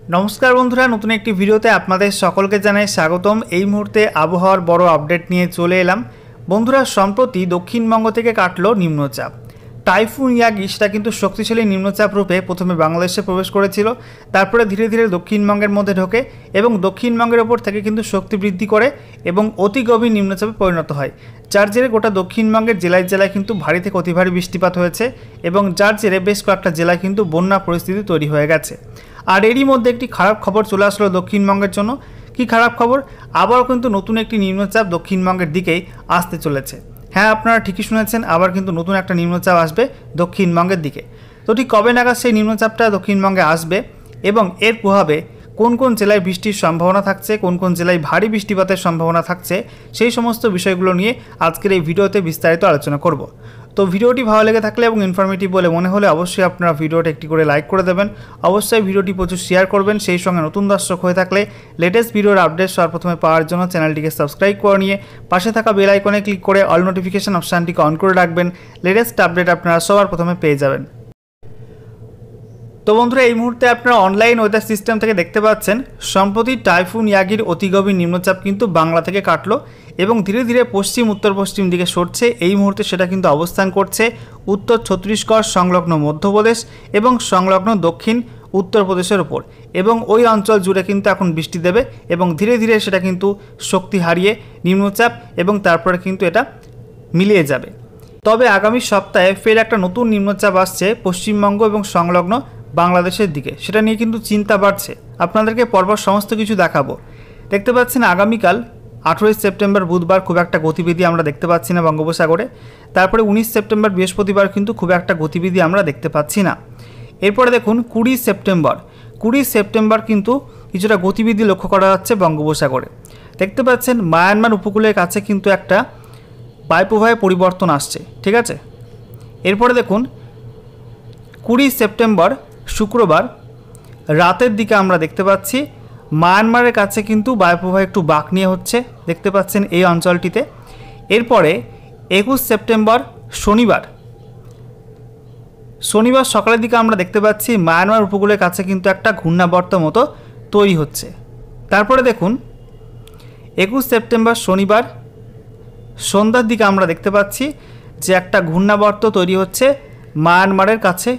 नमस्कार बंधुरा नतून एक भिडियोते आपनादेर सकलके जानाई स्वागतम। এই মুহূর্তে আবহাওয়ার বড় আপডেট নিয়ে চলে এলাম। বন্ধুরা সম্প্রতি দক্ষিণবঙ্গ থেকে কাটলো নিম্নচাপ টাইফুন ইয়াগি, সেটা কিন্তু শক্তিশালী নিম্নচাপ রূপে প্রথমে বাংলাদেশে প্রবেশ করেছিল, তারপরে ধীরে ধীরে দক্ষিণবঙ্গের মধ্যে ঢোকে এবং দক্ষিণবঙ্গের ওপর থেকে কিন্তু শক্তি বৃদ্ধি করে এবং অতি গভীর নিম্নচাপে পরিণত হয়, যার জেরে গোটা দক্ষিণবঙ্গের জেলায় জেলায় কিন্তু ভারী থেকে অতি ভারী বৃষ্টিপাত হয়েছে এবং যার জেরে বেশ কয়েকটা জেলায় কিন্তু বন্যা পরিস্থিতি তৈরি হয়ে গেছে। আর এরই মধ্যে একটি খারাপ খবর চলে আসলো দক্ষিণবঙ্গের জন্য। কি খারাপ খবর? আবারও কিন্তু নতুন একটি নিম্নচাপ দক্ষিণবঙ্গের দিকেই আসতে চলেছে। হ্যাঁ, আপনারা ঠিকই শুনেছেন, আবার কিন্তু নতুন একটা নিম্নচাপ আসবে দক্ষিণবঙ্গের দিকে। তো ঠিক কবে নাগাদ সেই নিম্নচাপটা দক্ষিণবঙ্গে আসবে এবং এর প্রভাবে কোন কোন জেলায় বৃষ্টির সম্ভাবনা থাকছে, কোন কোন জেলায় ভারী বৃষ্টিপাতের সম্ভাবনা থাকছে, সেই সমস্ত বিষয়গুলো নিয়ে আজকের এই ভিডিওতে বিস্তারিত আলোচনা করব। তো ভিডিওটি ভালো লেগে থাকলে এবং ইনফরমেটিভ বলে মনে হলে অবশ্যই আপনারা ভিডিওটা একটি করে লাইক করে দেবেন, অবশ্যই ভিডিওটি প্রচুর শেয়ার করবেন। সেই সঙ্গে নতুন দর্শক হয়ে থাকলে লেটেস্ট ভিডিওর আপডেট সবার প্রথমে পাওয়ার জন্য চ্যানেলটিকে সাবস্ক্রাইব করে নিয়ে পাশে থাকা বেল আইকনে ক্লিক করে অল নোটিফিকেশন অপশানটিকে অন করে রাখবেন। লেটেস্ট আপডেট আপনারা সবার প্রথমে পেয়ে যাবেন। তো বন্ধুরা এই মুহূর্তে আপনারা অনলাইন ওয়েদার সিস্টেম থেকে দেখতে পাচ্ছেন সম্প্রতি টাইফুন ইয়াগির অতি গভীর নিম্নচাপ কিন্তু বাংলা থেকে কাটলো এবং ধীরে ধীরে পশ্চিম উত্তর পশ্চিম দিকে সরছে। এই মুহূর্তে সেটা কিন্তু অবস্থান করছে উত্তর ছত্তিশগড় সংলগ্ন মধ্যপ্রদেশ এবং সংলগ্ন দক্ষিণ উত্তরপ্রদেশের ওপর এবং ওই অঞ্চল জুড়ে কিন্তু এখন বৃষ্টি দেবে এবং ধীরে ধীরে সেটা কিন্তু শক্তি হারিয়ে নিম্নচাপ এবং তারপরে কিন্তু এটা মিলিয়ে যাবে। তবে আগামী সপ্তাহে ফের একটা নতুন নিম্নচাপ আসছে পশ্চিমবঙ্গ এবং সংলগ্ন বাংলাদেশের দিকে, সেটা নিয়ে কিন্তু চিন্তা বাড়ছে। আপনাদেরকে পরপর সমস্ত কিছু দেখাবো। দেখতে পাচ্ছেন আগামীকাল 18 সেপ্টেম্বর বুধবার খুব একটা গতিবিধি আমরা দেখতে পাচ্ছি না বঙ্গোপসাগরে। তারপরে 19 সেপ্টেম্বর বৃহস্পতিবার কিন্তু খুব একটা গতিবিধি আমরা দেখতে পাচ্ছি না। এরপরে দেখুন 20 সেপ্টেম্বর কিন্তু কিছুটা গতিবিধি লক্ষ্য করা যাচ্ছে বঙ্গোপসাগরে। দেখতে পাচ্ছেন মায়ানমার উপকূলের কাছে কিন্তু একটা বায়ুপ্রবাহে পরিবর্তন আসছে, ঠিক আছে। এরপরে দেখুন 20 সেপ্টেম্বর শুক্রবার রাতের দিকে আমরা দেখতে পাচ্ছি মায়ানমারের কাছে কিন্তু বায়ুপ্রবাহ একটু বাঁক নিয়ে হচ্ছে, দেখতে পাচ্ছেন এই অঞ্চলটিতে। এরপরে 21 সেপ্টেম্বর শনিবার সকালের দিকে আমরা দেখতে পাচ্ছি মায়ানমার উপকূলের কাছে কিন্তু একটা ঘূর্ণাবর্ত মতো তৈরি হচ্ছে। তারপরে দেখুন 21 সেপ্টেম্বর শনিবার সন্ধ্যার দিকে আমরা দেখতে পাচ্ছি যে একটা ঘূর্ণাবর্ত তৈরি হচ্ছে মায়ানমারের কাছে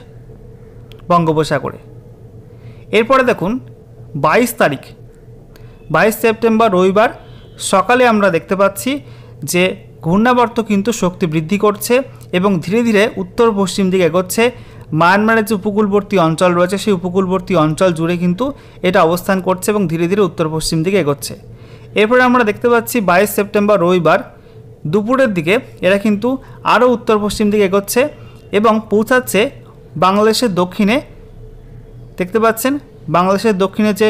বঙ্গোপসাগরে। এরপরে দেখুন 22 সেপ্টেম্বর রবিবার সকালে আমরা দেখতে পাচ্ছি যে ঘূর্ণাবর্ত কিন্তু শক্তি বৃদ্ধি করছে এবং ধীরে ধীরে উত্তর পশ্চিম দিকে এগোচ্ছে। মায়ানমারের যে উপকূলবর্তী অঞ্চল রয়েছে সেই উপকূলবর্তী অঞ্চল জুড়ে কিন্তু এটা অবস্থান করছে এবং ধীরে ধীরে উত্তর পশ্চিম দিকে এগোচ্ছে। এরপরে আমরা দেখতে পাচ্ছি 22 সেপ্টেম্বর রবিবার দুপুরের দিকে এরা কিন্তু আরও উত্তর পশ্চিম দিকে এগোচ্ছে এবং পৌঁছাচ্ছে বাংলাদেশের দক্ষিণে। দেখতে পাচ্ছেন বাংলাদেশের দক্ষিণে যে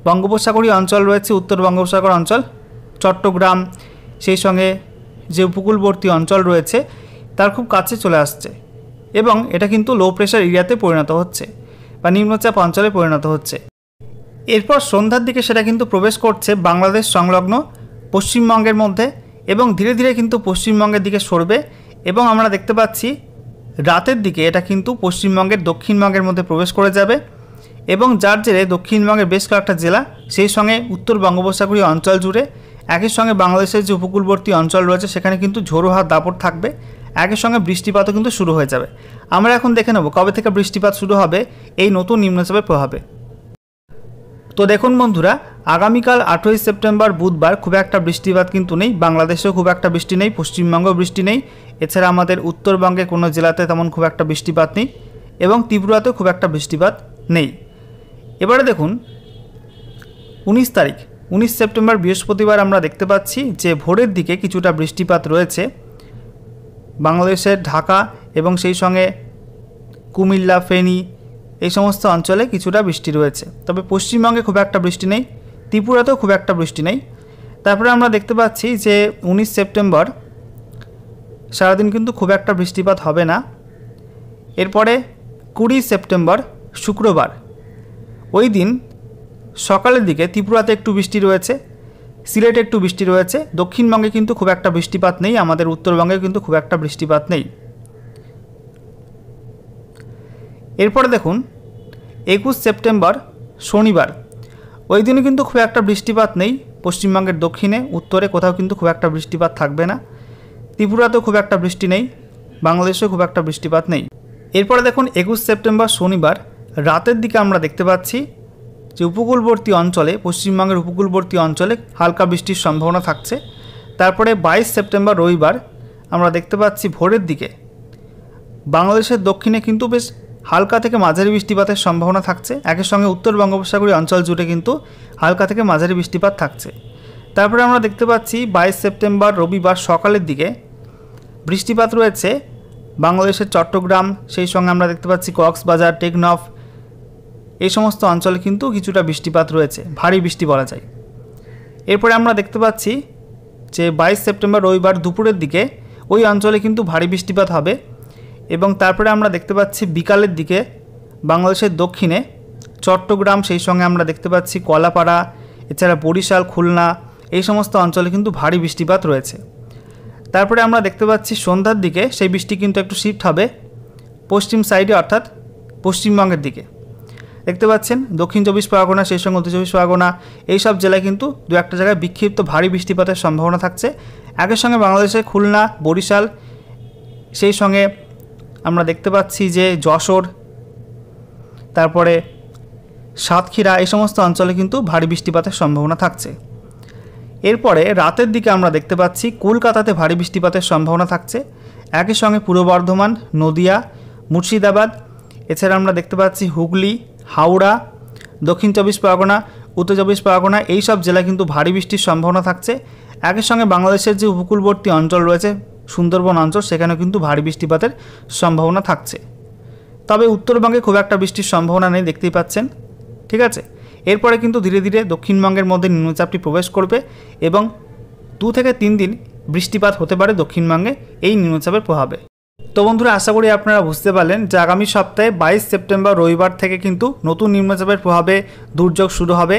বঙ্গোপসাগরীয় অঞ্চল রয়েছে, উত্তর বঙ্গোপসাগর অঞ্চল, চট্টগ্রাম, সেই সঙ্গে যে উপকূলবর্তী অঞ্চল রয়েছে তার খুব কাছে চলে আসছে এবং এটা কিন্তু লো প্রেশার এরিয়াতে পরিণত হচ্ছে বা নিম্নচাপ অঞ্চলে পরিণত হচ্ছে। এরপর সন্ধ্যার দিকে সেটা কিন্তু প্রবেশ করছে বাংলাদেশ সংলগ্ন পশ্চিমবঙ্গের মধ্যে এবং ধীরে ধীরে কিন্তু পশ্চিমবঙ্গের দিকে সরবে এবং আমরা দেখতে পাচ্ছি রাতের দিকে এটা কিন্তু পশ্চিমবঙ্গের দক্ষিণবঙ্গের মধ্যে প্রবেশ করে যাবে এবং যার জেরে দক্ষিণবঙ্গের বেশ কয়েকটা জেলা, সেই সঙ্গে উত্তর বঙ্গোপসাগরীয় অঞ্চল জুড়ে, একই সঙ্গে বাংলাদেশের যে উপকূলবর্তী অঞ্চল রয়েছে সেখানে কিন্তু ঝোড়ো হাওয়ার দাপট থাকবে। একই সঙ্গে বৃষ্টিপাতও কিন্তু শুরু হয়ে যাবে। আমরা এখন দেখে নেব কবে থেকে বৃষ্টিপাত শুরু হবে এই নতুন নিম্নচাপের প্রভাবে। তো দেখুন বন্ধুরা, আগামীকাল 28 সেপ্টেম্বর বুধবার খুব একটা বৃষ্টিপাত কিন্তু নেই, বাংলাদেশেও খুব একটা বৃষ্টি নেই, পশ্চিমবঙ্গেও বৃষ্টি নেই, এছাড়া আমাদের উত্তরবঙ্গে কোনো জেলাতে তেমন খুব একটা বৃষ্টিপাত নেই এবং ত্রিপুরাতেও খুব একটা বৃষ্টিপাত নেই। এবারে দেখুন 19 সেপ্টেম্বর বৃহস্পতিবার আমরা দেখতে পাচ্ছি যে ভোরের দিকে কিছুটা বৃষ্টিপাত রয়েছে বাংলাদেশের ঢাকা এবং সেই সঙ্গে কুমিল্লা, ফেনী এই সমস্ত অঞ্চলে কিছুটা বৃষ্টি রয়েছে। তবে পশ্চিমবঙ্গে খুব একটা বৃষ্টি নেই, ত্রিপুরাতেও খুব একটা বৃষ্টি নেই। তারপরে আমরা দেখতে পাচ্ছি যে 19 সেপ্টেম্বর সারাদিন কিন্তু খুব একটা বৃষ্টিপাত হবে না। এরপরে 20 সেপ্টেম্বর শুক্রবার ওই দিন সকালের দিকে ত্রিপুরাতে একটু বৃষ্টি রয়েছে, সিলেটে একটু বৃষ্টি রয়েছে, দক্ষিণবঙ্গে কিন্তু খুব একটা বৃষ্টিপাত নেই, আমাদের উত্তরবঙ্গে কিন্তু খুব একটা বৃষ্টিপাত নেই। এরপরে দেখুন 21 সেপ্টেম্বর শনিবার, ওই দিনে কিন্তু খুব একটা বৃষ্টিপাত নেই। পশ্চিমবঙ্গের দক্ষিণে উত্তরে কোথাও কিন্তু খুব একটা বৃষ্টিপাত থাকবে না। ত্রিপুরাতেও খুব একটা বৃষ্টি নেই, বাংলাদেশেও খুব একটা বৃষ্টিপাত নেই। এরপরে দেখুন 21 সেপ্টেম্বর শনিবার রাতের দিকে আমরা দেখতে পাচ্ছি যে উপকূলবর্তী অঞ্চলে, পশ্চিমবঙ্গের উপকূলবর্তী অঞ্চলে হালকা বৃষ্টির সম্ভাবনা থাকছে। তারপরে 22 সেপ্টেম্বর রবিবার আমরা দেখতে পাচ্ছি ভোরের দিকে বাংলাদেশের দক্ষিণে কিন্তু বেশ হালকা থেকে মাঝারি বৃষ্টিপাতের সম্ভাবনা থাকছে। একই সঙ্গে উত্তর বঙ্গোপসাগরীয় অঞ্চল জুড়ে কিন্তু হালকা থেকে মাঝারি বৃষ্টিপাত থাকছে। তারপরে আমরা দেখতে পাচ্ছি 22 সেপ্টেম্বর রবিবার সকালের দিকে বৃষ্টিপাত রয়েছে বাংলাদেশের চট্টগ্রাম, সেই সঙ্গে আমরা দেখতে পাচ্ছি কক্সবাজার, টেকনাফ, এই সমস্ত অঞ্চলে কিন্তু কিছুটা বৃষ্টিপাত রয়েছে, ভারী বৃষ্টি বলা যায়। এরপরে আমরা দেখতে পাচ্ছি যে 22 সেপ্টেম্বর রবিবার দুপুরের দিকে ওই অঞ্চলে কিন্তু ভারী বৃষ্টিপাত হবে। এবং তারপরে আমরা দেখতে পাচ্ছি বিকালের দিকে বাংলাদেশের দক্ষিণে চট্টগ্রাম, সেই সঙ্গে আমরা দেখতে পাচ্ছি কলাপাড়া, এছাড়া বরিশাল, খুলনা, এই সমস্ত অঞ্চলে কিন্তু ভারী বৃষ্টিপাত রয়েছে। তারপরে আমরা দেখতে পাচ্ছি সন্ধ্যার দিকে সেই বৃষ্টি কিন্তু একটু শিফট হবে পশ্চিম সাইডে, অর্থাৎ পশ্চিমবঙ্গের দিকে। দেখতে পাচ্ছেন দক্ষিণ 24 পরগনা, সেই সঙ্গে উত্তর 24 পরগনা, এইসব জেলায় কিন্তু দু একটা জায়গায় বিক্ষিপ্ত ভারী বৃষ্টিপাতের সম্ভাবনা থাকছে। একই সঙ্গে বাংলাদেশের খুলনা, বরিশাল, সেই সঙ্গে আমরা দেখতে পাচ্ছি যে যশোর, তারপরে সাতক্ষীরা, এই সমস্ত অঞ্চলে কিন্তু ভারী বৃষ্টিপাতের সম্ভাবনা থাকছে। এরপরে রাতের দিকে আমরা দেখতে পাচ্ছি কলকাতাতে ভারী বৃষ্টিপাতের সম্ভাবনা থাকছে। একই সঙ্গে পূর্ব বর্ধমান, নদিয়া, মুর্শিদাবাদ, এছাড়া আমরা দেখতে পাচ্ছি হুগলি, হাওড়া, দক্ষিণ 24 পরগনা, উত্তর 24 পরগনা, এই সব জেলায় কিন্তু ভারী বৃষ্টির সম্ভাবনা থাকছে। একই সঙ্গে বাংলাদেশের যে উপকূলবর্তী অঞ্চল রয়েছে, সুন্দরবন অঞ্চল, সেখানেও কিন্তু ভারী বৃষ্টিপাতের সম্ভাবনা থাকছে। তবে উত্তরবঙ্গে খুব একটা বৃষ্টির সম্ভাবনা নেই, দেখতেই পাচ্ছেন। ঠিক আছে, এরপরে কিন্তু ধীরে ধীরে দক্ষিণবঙ্গের মধ্যে নিম্নচাপটি প্রবেশ করবে এবং 2 থেকে 3 দিন বৃষ্টিপাত হতে পারে দক্ষিণবঙ্গে এই নিম্নচাপের প্রভাবে। তো বন্ধুরা, আশা করি আপনারা বুঝতে পারলেন যে আগামী সপ্তাহে 22 সেপ্টেম্বর রবিবার থেকে কিন্তু নতুন নিম্নচাপের প্রভাবে দুর্যোগ শুরু হবে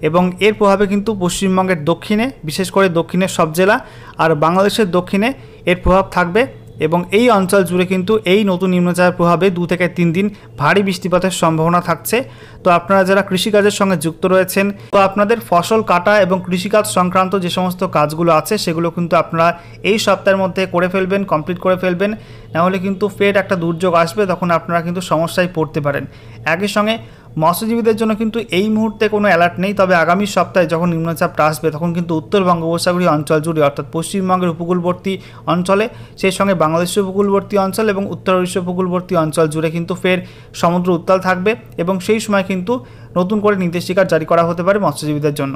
এবং এর প্রভাবে কিন্তু পশ্চিমবঙ্গের দক্ষিণে, বিশেষ করে দক্ষিণের সব জেলা আর বাংলাদেশের দক্ষিণে এর প্রভাব থাকবে এবং এই অঞ্চল জুড়ে কিন্তু এই নতুন নিম্নচাপের প্রভাবে 2 থেকে 3 দিন ভারী বৃষ্টিপাতের সম্ভাবনা থাকছে। তো আপনারা যারা কৃষিকাজের সঙ্গে যুক্ত রয়েছেন, তো আপনাদের ফসল কাটা এবং কৃষিকাজ সংক্রান্ত যে সমস্ত কাজগুলো আছে সেগুলো কিন্তু আপনারা এই সপ্তাহের মধ্যে করে ফেলবেন, কমপ্লিট করে ফেলবেন, নাহলে কিন্তু ফের একটা দুর্যোগ আসবে, তখন আপনারা কিন্তু সমস্যায় পড়তে পারেন। একই সঙ্গে মৎস্যজীবীদের জন্য কিন্তু এই মুহূর্তে কোনো অ্যালার্ট নেই, তবে আগামী সপ্তাহে যখন নিম্নচাপটা আসবে তখন কিন্তু উত্তর বঙ্গোপসাগরীয় অঞ্চল জুড়ে, অর্থাৎ পশ্চিমবঙ্গের উপকূলবর্তী অঞ্চলে, সেই সঙ্গে বাংলাদেশের উপকূলবর্তী অঞ্চল এবং উত্তর ওড়িশা উপকূলবর্তী অঞ্চল জুড়ে কিন্তু ফের সমুদ্র উত্তাল থাকবে এবং সেই সময় কিন্তু নতুন করে নির্দেশিকা জারি করা হতে পারে মৎস্যজীবীদের জন্য।